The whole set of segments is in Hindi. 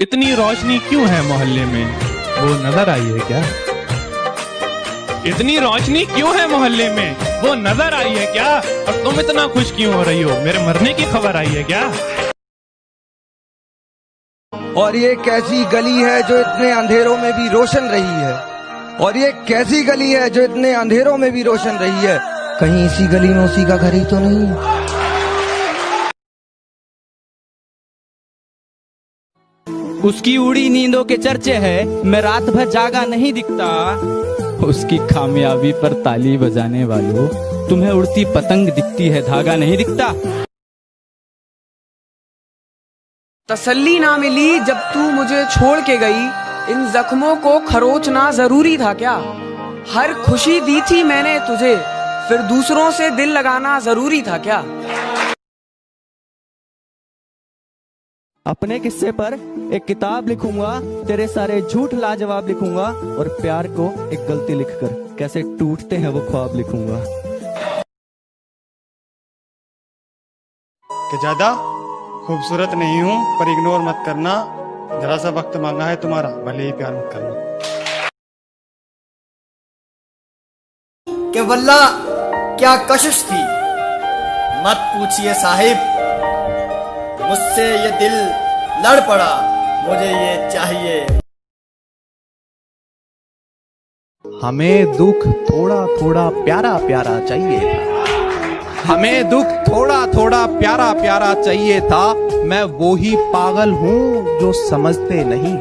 इतनी रोशनी क्यों है मोहल्ले में, वो नजर आई है क्या? इतनी रोशनी क्यों है मोहल्ले में, वो नजर आई है क्या? और तुम इतना खुश क्यों हो रही हो, मेरे मरने की खबर आई है क्या? और ये कैसी गली है जो इतने अंधेरों में भी रोशन रही है, और ये कैसी गली है जो इतने अंधेरों में भी रोशन रही है, कहीं इसी गली में उसी का घर ही तो नहीं? उसकी उड़ी नींदों के चर्चे है, मैं रात भर जागा नहीं दिखता। उसकी कामयाबी पर ताली बजाने वालों, तुम्हें उड़ती पतंग दिखती है, धागा नहीं दिखता। तसल्ली ना मिली जब तू मुझे छोड़ के गई, इन जख्मों को खरोचना जरूरी था क्या? हर खुशी दी थी मैंने तुझे, फिर दूसरों से दिल लगाना जरूरी था क्या? अपने किस्से पर एक किताब लिखूंगा, तेरे सारे झूठ लाजवाब लिखूंगा, और प्यार को एक गलती लिखकर कैसे टूटते हैं वो ख्वाब लिखूंगा। कि ज्यादा खूबसूरत नहीं हूँ, पर इग्नोर मत करना, जरा सा वक्त मांगा है तुम्हारा, भले ही प्यार मत करना। कि वल्ला क्या कशिश थी, मत पूछिए साहिब, मुझसे ये दिल लड़ पड़ा, मुझे ये चाहिए। हमें दुख थोड़ा थोड़ा प्यारा प्यारा चाहिए था, हमें दुख थोड़ा थोड़ा प्यारा प्यारा चाहिए था। मैं वो ही पागल हूँ जो समझते नहीं,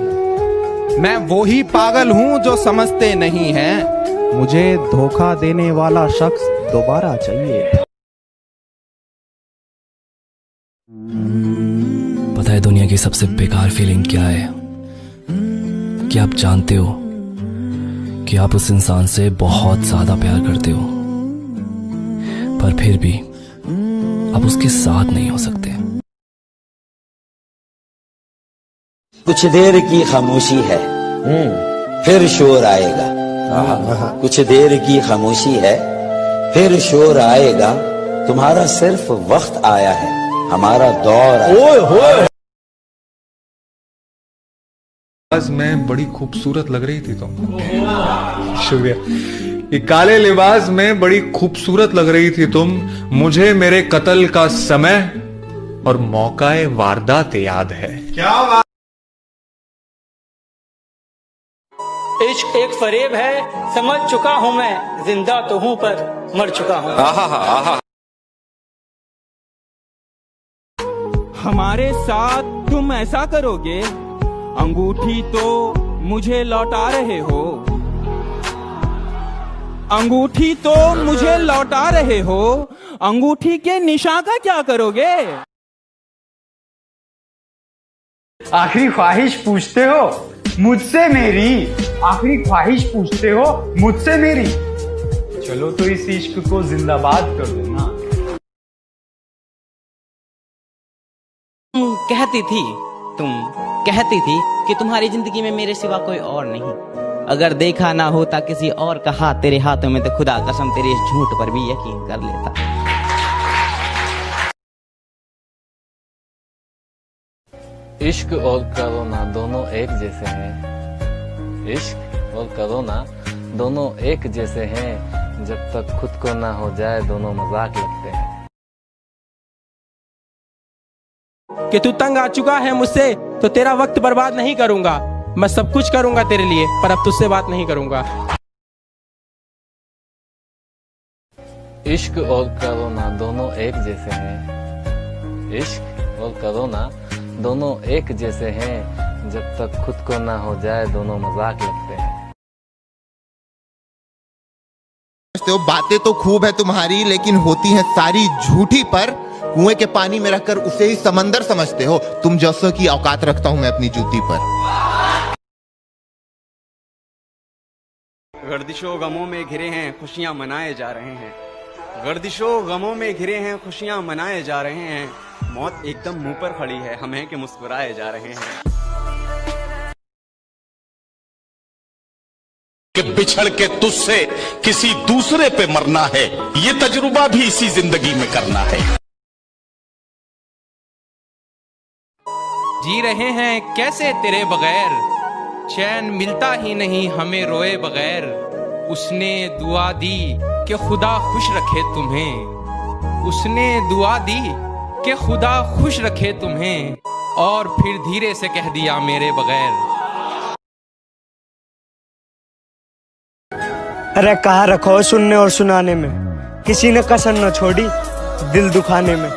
मैं वो ही पागल हूँ जो समझते नहीं हैं। मुझे धोखा देने वाला शख्स दोबारा चाहिए था। पता है दुनिया की सबसे बेकार फीलिंग क्या है? कि आप जानते हो कि आप उस इंसान से बहुत ज्यादा प्यार करते हो, पर फिर भी आप उसके साथ नहीं हो सकते। कुछ देर की खामोशी है, फिर शोर आएगा। कुछ देर की खामोशी है, फिर शोर आएगा। तुम्हारा सिर्फ वक्त आया है, हमारा दौर आया। लिबास में बड़ी खूबसूरत लग रही थी तुम। शुक्रिया। ये काले लिबास में बड़ी खूबसूरत लग रही थी तुम। मुझे मेरे कत्ल का समय और मौकाए वारदात याद है। क्या बात? इश्क एक फरेब है, समझ चुका हूं मैं, जिंदा तो हूं पर मर चुका हूं। हमारे साथ तुम ऐसा करोगे, अंगूठी तो मुझे लौटा रहे हो, अंगूठी तो मुझे लौटा रहे हो, अंगूठी के निशान का क्या करोगे? आखिरी ख्वाहिश पूछते हो मुझसे मेरी, आखिरी ख्वाहिश पूछते हो मुझसे मेरी, चलो तो इस इश्क को जिंदाबाद कर दो ना। तुम कहती थी कि तुम्हारी जिंदगी में मेरे सिवा कोई और नहीं। अगर देखा ना होता किसी और का हाथ तेरे हाथों में, तो खुदा कसम तेरे इस झूठ पर भी यकीन कर लेता। इश्क और कोरोना दोनों एक जैसे हैं, इश्क और कोरोना दोनों एक जैसे हैं, जब तक खुद को ना हो जाए दोनों मजाक लगते हैं। कि तू तंग आ चुका है मुझसे, तो तेरा वक्त बर्बाद नहीं करूंगा। मैं सब कुछ करूंगा तेरे लिए, पर अब तुझसे बात नहीं करूंगा। इश्क और कोरोना दोनों एक जैसे हैं, इश्क और कोरोना दोनों एक जैसे हैं, जब तक खुद को ना हो जाए दोनों मजाक लगते हैं। बातें तो खूब है तुम्हारी, लेकिन होती हैं सारी झूठी। पर कुएं के पानी में रखकर उसे ही समंदर समझते हो। तुम जैसों की औकात रखता हूं मैं अपनी जूती पर। गर्दिशों गमों में घिरे हैं, खुशियां मनाए जा रहे हैं। गर्दिशों गमों में घिरे हैं, खुशियां मनाए जा रहे हैं। मौत एकदम मुंह पर खड़ी है, हम हैं कि मुस्कुराए जा रहे हैं। कि बिछड़ के तुझसे किसी दूसरे पे मरना है, ये तजुर्बा भी इसी जिंदगी में करना है। जी रहे हैं कैसे तेरे बगैर, चैन मिलता ही नहीं हमें रोए बगैर। उसने दुआ दी कि खुदा खुश रखे तुम्हें, उसने दुआ दी कि खुदा खुश रखे तुम्हें, और फिर धीरे से कह दिया मेरे बगैर। अरे कहाँ रखो सुनने और सुनाने में, किसी ने कसर न छोड़ी दिल दुखाने में।